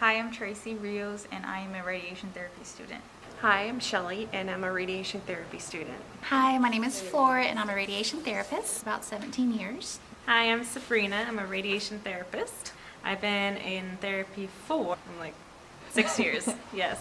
Hi, I'm Tracy Rios, and I am a radiation therapy student. Hi, I'm Shelly, and I'm a radiation therapy student. Hi, my name is Flora, and I'm a radiation therapist, about 17 years. Hi, I'm Sabrina. I'm a radiation therapist. I've been in therapy for, 6 years, yes.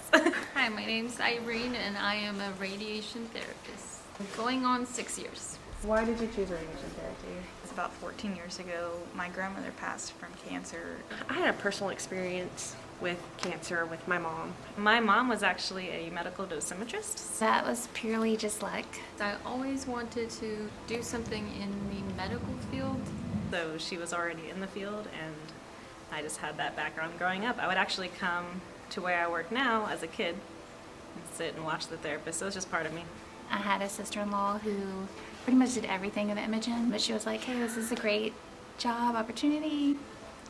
Hi, my name's Irene and I am a radiation therapist. Going on 6 years. Why did you choose radiation therapy? It's about 14 years ago. My grandmother passed from cancer. I had a personal experience with cancer with my mom. My mom was actually a medical dosimetrist. That was purely just luck. I always wanted to do something in the medical field. So she was already in the field, and I just had that background growing up. I would actually come to where I work now as a kid and sit and watch the therapist. So it was just part of me. I had a sister-in-law who pretty much did everything in the Imogen, but she was like, hey, this is a great job opportunity.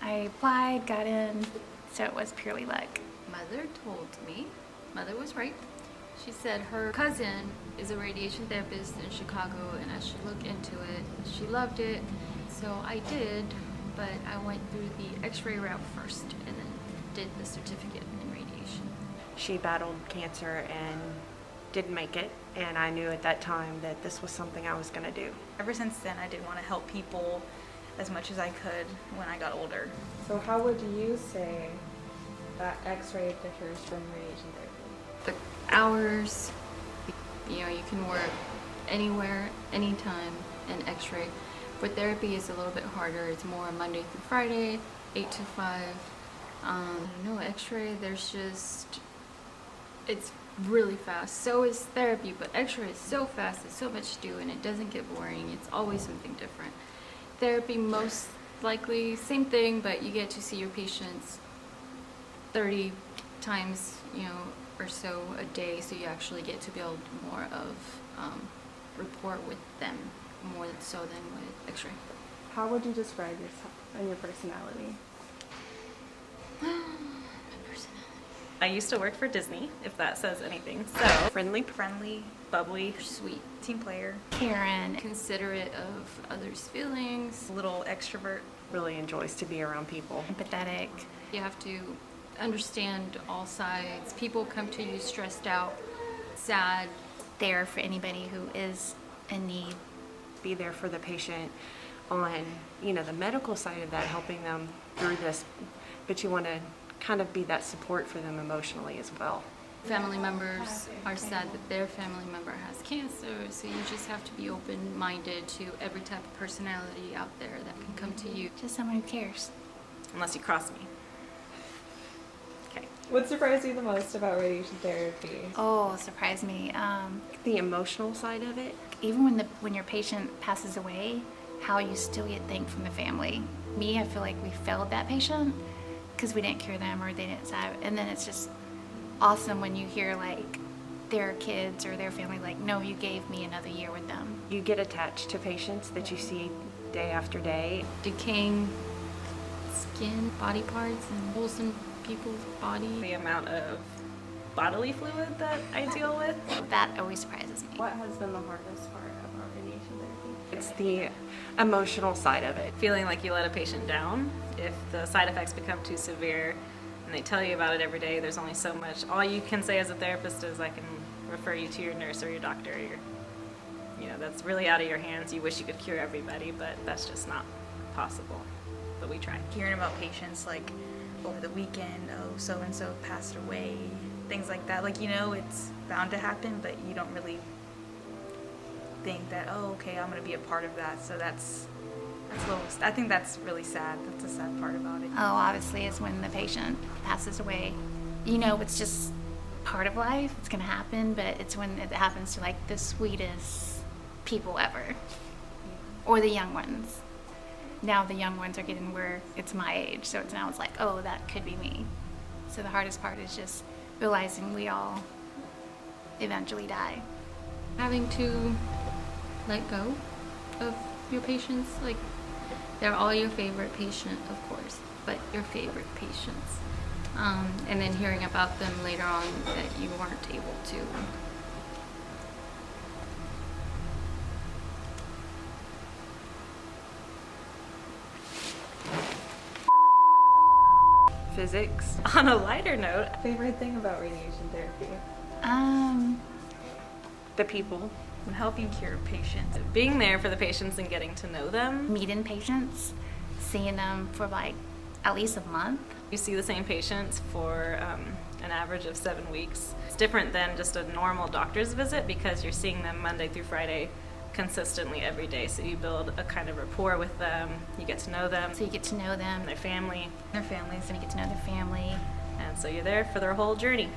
I applied, got in, so it was purely luck. Mother told me, mother was right. She said her cousin is a radiation therapist in Chicago and I should look into it. She loved it, so I did, but I went through the x-ray route first and then did the certificate in radiation. She battled cancer and didn't make it, and I knew at that time that this was something I was going to do. Ever since then, I did want to help people as much as I could when I got older. So how would you say that x-ray differs from radiation therapy? The hours, you can work anywhere, anytime in x-ray. But therapy is a little bit harder. It's more Monday through Friday, 8 to 5. X-ray, it's really fast. So is therapy, but x-ray is so fast, there's so much to do, and it doesn't get boring. It's always something different. Therapy, most likely, same thing, but you get to see your patients 30 times, or so a day, so you actually get to build more of rapport with them, more so than with x-ray. How would you describe yourself and your personality? I used to work for Disney, if that says anything. So, Friendly. Friendly, bubbly, Sweet, team player, Karen, considerate of others' feelings. a little extrovert. Really enjoys to be around people. empathetic. You have to understand all sides. People come to you stressed out, sad. There for anybody who is in need. Be there for the patient on, the medical side of that, helping them through this, but you want to kind of be that support for them emotionally as well. Family members are sad that their family member has cancer, so you just have to be open-minded to every type of personality out there that can come to you. Just someone who cares. unless you cross me. Okay. What surprised you the most about radiation therapy? Oh, surprised me. The emotional side of it. Even when your patient passes away, how you still get thanked from the family. Me, I feel like we failed that patient because we didn't cure them or they didn't survive. And then it's just awesome when you hear like their kids or their family like, no, you gave me another year with them. You get attached to patients that you see day after day. Decaying skin, body parts, and holes in people's body. The amount of bodily fluid that I deal with. That always surprises me. What has been the hardest part about radiation therapy? It's the emotional side of it. Feeling like you let a patient down. If the side effects become too severe and they tell you about it every day, there's only so much. All you can say as a therapist is I can refer you to your nurse or your doctor. That's really out of your hands. You wish you could cure everybody, but that's just not possible. But we try. Hearing about patients like over the weekend, oh, so-and-so passed away, things like that. It's bound to happen, but you don't really think that, oh, okay, I'm going to be a part of that. So that's I think that's really sad. That's a sad part about it. Oh, obviously, is when the patient passes away. It's just part of life. It's going to happen, but it's when it happens to like the sweetest people ever, or the young ones. Now the young ones are getting where it's my age, so it's like, oh, that could be me. So the hardest part is just realizing we all eventually die. Having to let go of your patients, like they're all your favorite patient, of course, but your favorite patients. And then hearing about them later on that you weren't able to. physics. On a lighter note, Favorite thing about radiation therapy? The people. And helping cure patients. being there for the patients and getting to know them. Meeting patients, seeing them for like at least a month. You see the same patients for an average of 7 weeks. It's different than just a normal doctor's visit because you're seeing them Monday through Friday consistently every day. So you build a kind of rapport with them, you get to know them, So you get to know them, and their family, Their families. and you get to know their family. and so you're there for their whole journey.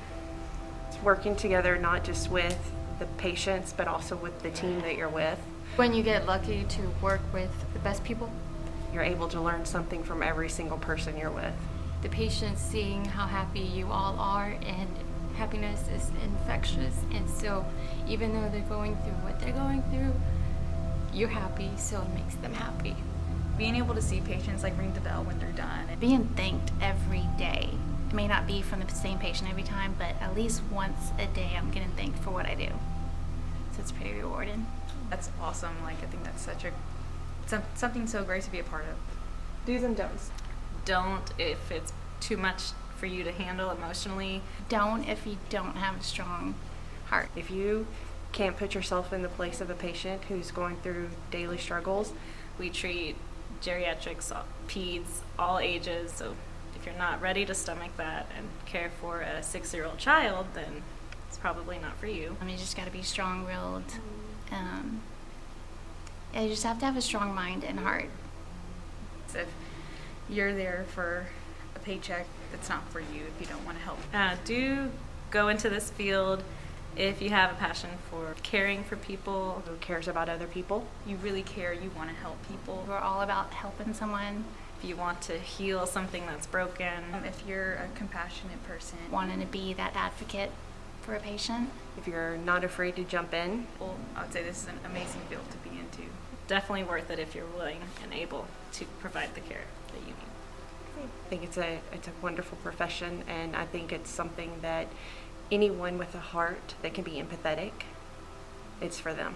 It's working together not just with the patients, but also with the team that you're with. When you get lucky to work with the best people, You're able to learn something from every single person you're with. the patients seeing how happy you all are, and happiness is infectious. And so even though they're going through what they're going through, you're happy, so it makes them happy. Being able to see patients like ring the bell when they're done. And Being thanked every day. It may not be from the same patient every time, but at least once a day I'm getting thanked for what I do. So it's pretty rewarding. that's awesome. Like I think that's such a something so great to be a part of. Do's and don'ts. Don't if it's too much for you to handle emotionally. Don't if you don't have a strong heart. If you can't put yourself in the place of a patient who's going through daily struggles, We treat geriatrics, peds, all ages. So if you're not ready to stomach that and care for a 6-year-old child, then it's probably not for you. I mean, you just got to be strong-willed. Yeah, you just have to have a strong mind and heart. So if you're there for a paycheck, it's not for you if you don't want to help. Do go into this field if you have a passion for caring for people. who cares about other people? You really care, you want to help people. We're all about helping someone, If you want to heal something that's broken. If you're a compassionate person, wanting to be that advocate for a patient. If you're not afraid to jump in, well, I would say this is an amazing field to be into. Definitely worth it if you're willing and able to provide the care that you need. I think it's a wonderful profession, and I think it's something that anyone with a heart that can be empathetic, it's for them.